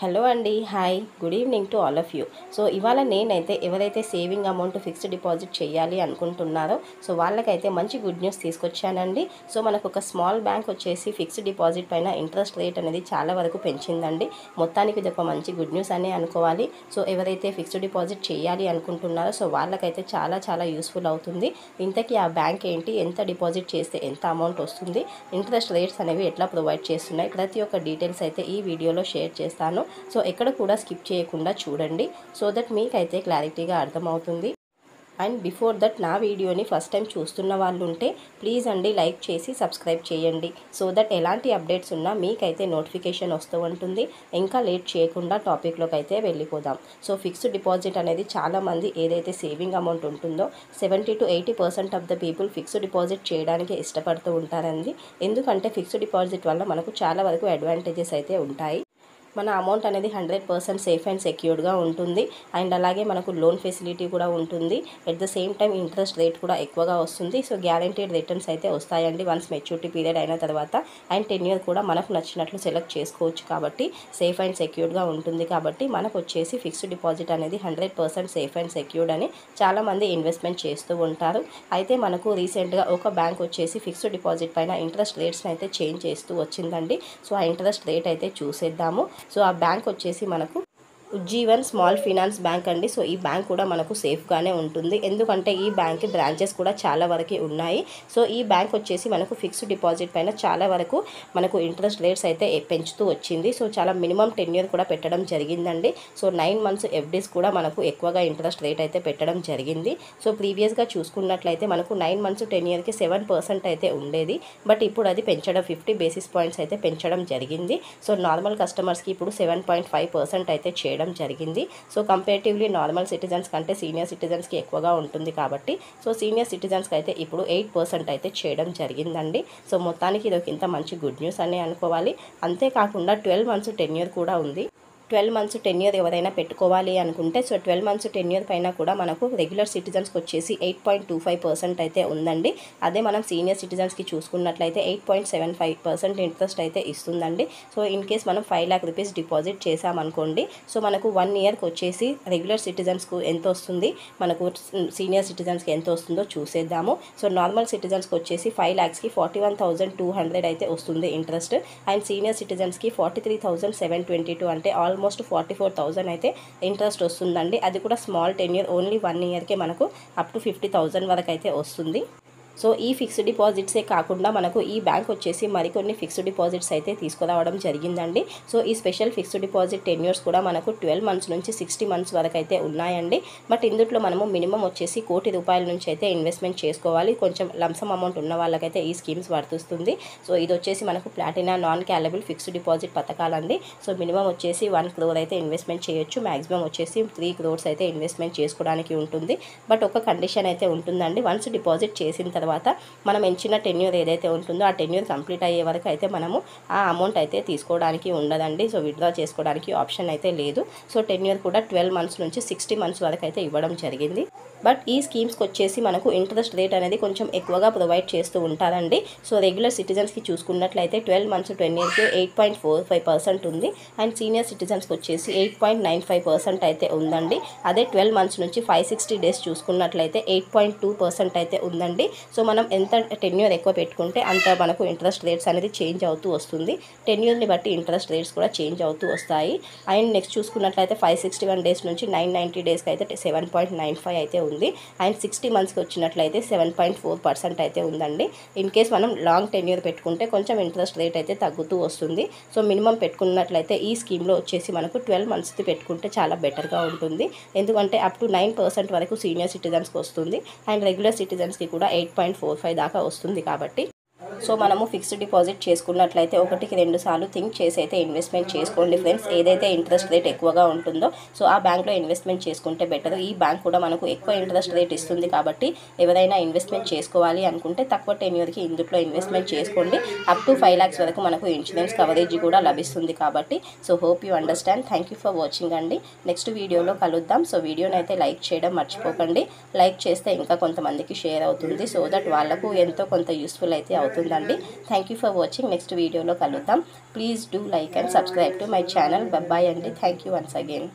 Hello అండి, hi, good evening to all of you. So ఇవాళ నేనైతే ఎవరైతే సేవింగ్ అమౌంట్ ఫిక్స్డ్ డిపాజిట్ చేయాలి అనుకుంటున్నారో సో వాళ్ళకైతే మంచి గుడ్ న్యూస్ తీసుకొచ్చానండి. సో మనకు ఒక స్మాల్ బ్యాంక్ వచ్చేసి ఫిక్స్డ్ డిపాజిట్ పైన ఇంట్రెస్ట్ రేట్ అనేది చాలా వరకు పెంచిందండి. మొత్తానికి ఇది ఒక మంచి గుడ్ న్యూస్ అనే అనుకోవాలి. సో ఎవరైతే ఫిక్స్డ్ డిపాజిట్ చేయాలి అనుకుంటున్నారో సో వాళ్ళకైతే చాలా యూస్ఫుల్ అవుతుంది. ఇంతకీ ఆ బ్యాంక్ ఏంటి, ఎంత డిపాజిట్ చేస్తే ఎంత అమౌంట్ వస్తుంది, ఇంట్రెస్ట్ రేట్స్ అనేవి ఎట్లా ప్రొవైడ్ చేస్తున్నాయి, ప్రతి ఒక్క డీటెయిల్స్ అయితే ఈ వీడియోలో షేర్ చేస్తాను. సో ఎక్కడ కూడా స్కిప్ చేయకుండా చూడండి, సో దట్ మీకైతే క్లారిటీగా అర్థమవుతుంది. అండ్ బిఫోర్ దట్ నా వీడియోని ఫస్ట్ టైం చూస్తున్న వాళ్ళు ఉంటే ప్లీజ్ అండి లైక్ చేసి సబ్స్క్రైబ్ చేయండి, సో దట్ ఎలాంటి అప్డేట్స్ ఉన్నా మీకైతే నోటిఫికేషన్ వస్తూ ఉంటుంది. ఇంకా లేట్ చేయకుండా టాపిక్లోకి అయితే వెళ్ళిపోదాం. సో ఫిక్స్డ్ డిపాజిట్ అనేది చాలామంది ఏదైతే సేవింగ్ అమౌంట్ ఉంటుందో 70 to 80% of the people fixed deposit చేయడానికి ఇష్టపడుతూ ఉంటారండి. ఎందుకంటే ఫిక్స్డ్ డిపాజిట్ వల్ల మనకు చాలా వరకు అడ్వాంటేజెస్ అయితే ఉంటాయి. మన అమౌంట్ అనేది 100% సేఫ్ అండ్ సెక్యూర్డ్గా ఉంటుంది. అండ్ అలాగే మనకు లోన్ ఫెసిలిటీ కూడా ఉంటుంది. At the same time interest rate కూడా ఎక్కువగా వస్తుంది. సో గ్యారంటీడ్ రిటర్న్స్ అయితే వస్తాయండి వన్స్ మెచ్యూరిటీ పీరియడ్ అయిన తర్వాత. అండ్ 10 years కూడా మనకు నచ్చినట్లు సెలెక్ట్ చేసుకోవచ్చు కాబట్టి సేఫ్ అండ్ సెక్యూర్డ్గా ఉంటుంది. కాబట్టి మనకు వచ్చేసి ఫిక్స్డ్ డిపాజిట్ అనేది 100% సేఫ్ అండ్ సెక్యూర్డ్ అని చాలామంది ఇన్వెస్ట్మెంట్ చేస్తూ ఉంటారు. అయితే మనకు రీసెంట్గా ఒక బ్యాంక్ వచ్చేసి ఫిక్స్డ్ డిపాజిట్ పైన ఇంట్రెస్ట్ రేట్స్ని అయితే చేంజ్ చేస్తూ వచ్చిందండి. సో ఆ ఇంట్రెస్ట్ రేట్ అయితే చూసేద్దాము. సో ఆ బ్యాంక్ వచ్చేసి మనకు ఉజ్జీవన్ స్మాల్ ఫైనాన్స్ బ్యాంక్ అండి. సో ఈ బ్యాంక్ కూడా మనకు సేఫ్గానే ఉంటుంది, ఎందుకంటే ఈ బ్యాంక్ బ్రాంచెస్ కూడా చాలా వరకు ఉన్నాయి. సో ఈ బ్యాంక్ వచ్చేసి మనకు ఫిక్స్డ్ డిపాజిట్ పైన చాలా వరకు మనకు ఇంట్రెస్ట్ రేట్స్ అయితే పెంచుతూ వచ్చింది. సో చాలా మినిమం 10 years కూడా పెట్టడం జరిగిందండి. సో 9 months ఎఫ్డీస్ కూడా మనకు ఎక్కువగా ఇంట్రెస్ట్ రేట్ అయితే పెట్టడం జరిగింది. సో ప్రీవియస్గా చూసుకున్నట్లయితే మనకు 9 months 10 yearsకి 7% అయితే ఉండేది. బట్ ఇప్పుడు అది పెంచడం 50 basis points అయితే పెంచడం జరిగింది. సో నార్మల్ కస్టమర్స్కి ఇప్పుడు 7.5% అయితే చేయడం జరిగింది. సో కంపేరిటివ్లీ నార్మల్ సిటిజన్స్ కంటే సీనియర్ సిటిజన్స్కి ఎక్కువగా ఉంటుంది కాబట్టి సో సీనియర్ సిటిజన్స్కి అయితే ఇప్పుడు 8% అయితే చేయడం జరిగిందండి. సో మొత్తానికి ఇది ఒక ఇంత మంచి గుడ్ న్యూస్ అనే అనుకోవాలి. అంతేకాకుండా 12 months 10 years కూడా ఉంది. 12 months 10 years ఎవరైనా పెట్టుకోవాలి అనుకుంటే సో 12 months 10 years పైన కూడా మనకు రెగ్యులర్ సిటిజన్స్కి వచ్చేసి 8.25% అయితే ఉందండి. అదే మనం సీనియర్ సిటిజన్స్కి చూసుకున్నట్లయితే 8.75% ఇంట్రెస్ట్ అయితే ఇస్తుందండి. సో ఇన్ కేస్ మనం 5 lakh rupees డిపాజిట్ చేసామనుకోండి, సో మనకు 1 yearకి వచ్చేసి రెగ్యులర్ సిటిజన్స్కు ఎంత వస్తుంది, మనకు సీనియర్ సిటిజన్స్కి ఎంత వస్తుందో చూసేద్దాము. సో నార్మల్ సిటిజన్స్కి వచ్చేసి 5 lakhsకి 41,200 అయితే వస్తుంది ఇంట్రెస్ట్. అండ్ సీనియర్ సిటిజన్స్కి 43,722 అంటే ఆల్మోస్ట్ 44,000 అయితే ఇంట్రెస్ట్ వస్తుందండి. అది కూడా స్మాల్ 10 years ఓన్లీ 1 yearకే మనకు అప్ టు 50,000 వరకు అయితే వస్తుంది. సో ఈ ఫిక్స్డ్ డిపాజిట్సే కాకుండా మనకు ఈ బ్యాంక్ వచ్చేసి మరికొన్ని ఫిక్స్డ్ డిపాజిట్స్ అయితే తీసుకురావడం జరిగిందండి. సో ఈ స్పెషల్ ఫిక్స్డ్ డిపాజిట్ 10 years కూడా మనకు 12 months నుంచి 60 months వరకు అయితే ఉన్నాయండి. బట్ ఇందులో మనము మినిమం వచ్చేసి ₹1,00,00,000 నుంచి అయితే ఇన్వెస్ట్మెంట్ చేసుకోవాలి. కొంచెం లంసమ్ అమౌంట్ ఉన్న వాళ్ళకైతే ఈ స్కీమ్స్ వర్తిస్తుంది. సో ఇది వచ్చేసి మనకు Platina non callable fixed deposit పథకాలండి. సో మినిమం వచ్చేసి 1 crore అయితే ఇన్వెస్ట్మెంట్ చేయొచ్చు, మ్యాక్సిమం వచ్చేసి 3 crores అయితే ఇన్వెస్ట్మెంట్ చేసుకోవడానికి ఉంటుంది. బట్ ఒక కండిషన్ అయితే ఉంటుందండి, వన్స్ డిపాజిట్ చేసిన తర్వాత మనం ఎంచిన 10 years ఏదైతే ఉంటుందో ఆ 10 years కంప్లీట్ అయ్యే వరకు అయితే మనము ఆ అమౌంట్ అయితే తీసుకోవడానికి ఉండదండి. సో విత్డ్రా చేసుకోవడానికి ఆప్షన్ అయితే లేదు. సో 10 years కూడా 12 months నుంచి 60 months వరకు అయితే ఇవ్వడం జరిగింది. బట్ ఈ స్కీమ్స్కి వచ్చేసి మనకు ఇంట్రెస్ట్ రేట్ అనేది కొంచెం ఎక్కువగా ప్రొవైడ్ చేస్తూ ఉంటారండి. సో రెగ్యులర్ సిటిజన్స్కి చూసుకున్నట్లయితే 12 months 10 yearsకి 8.45% ఉంది. అండ్ సీనియర్ సిటిజన్స్కి వచ్చేసి 8.95% అయితే ఉందండి. అదే 12 months నుంచి 560 days చూసుకున్నట్లయితే 8.2% అయితే ఉందండి. సో మనం ఎంత 10 years ఎక్కువ పెట్టుకుంటే అంత మనకు ఇంట్రెస్ట్ రేట్స్ అనేది చేంజ్ అవుతూ వస్తుంది. 10 yearsని బట్టి ఇంట్రెస్ట్ రేట్స్ కూడా చేంజ్ అవుతూ వస్తాయి. అండ్ నెక్స్ట్ చూసుకున్నట్లయితే 561 days నుంచి 990 daysకి అయితే 7.95 అయితే ఉంది. అండ్ 60 monthsకి వచ్చినట్లయితే 7.4% అయితే ఉందండి. ఇన్ కేస్ మనం లాంగ్ 10 years పెట్టుకుంటే కొంచెం ఇంట్రెస్ట్ రేట్ అయితే తగ్గుతూ వస్తుంది. సో మినిమం పెట్టుకున్నట్లయితే ఈ స్కీమ్లో వచ్చేసి మనకు 12 monthsది పెట్టుకుంటే చాలా బెటర్గా ఉంటుంది, ఎందుకంటే అప్ టు 9% వరకు సీనియర్ సిటిజన్స్కి వస్తుంది. అండ్ రెగ్యులర్ సిటిజన్స్కి కూడా 8.45 దాకా వస్తుంది. కాబట్టి సో మనము ఫిక్స్డ్ డిపాజిట్ చేసుకున్నట్లయితే 1కి 2 సార్లు థింక్ చేసి అయితే ఇన్వెస్ట్మెంట్ చేసుకోండి ఫ్రెండ్స్. ఏదైతే ఇంట్రెస్ట్ రేట్ ఎక్కువగా ఉంటుందో సో ఆ బ్యాంక్లో ఇన్వెస్ట్మెంట్ చేసుకుంటే బెటర్. ఈ బ్యాంక్ కూడా మనకు ఎక్కువ ఇంట్రెస్ట్ రేట్ ఇస్తుంది కాబట్టి ఎవరైనా ఇన్వెస్ట్మెంట్ చేసుకోవాలి అనుకుంటే తక్కువ 10 yearsకి ఇందులో ఇన్వెస్ట్మెంట్ చేసుకోండి. అప్ టు 5 lakhs వరకు మనకు ఇన్సూరెన్స్ కవరేజ్ కూడా లభిస్తుంది కాబట్టి. So hope you understand. Thank you for watching అండి. నెక్స్ట్ వీడియోలో కలుద్దాం. సో వీడియోని అయితే లైక్ చేయడం మర్చిపోకండి. లైక్ చేస్తే ఇంకా కొంతమందికి షేర్ అవుతుంది, సో దట్ వాళ్ళకు ఎంతో కొంత యూస్ఫుల్ అయితే అవుతుంది. వచ్చిందండి. Thank you for watching. Next వీడియోలో కలుద్దాం. Please do like and subscribe to my channel. Bye అండి. Thank you once again.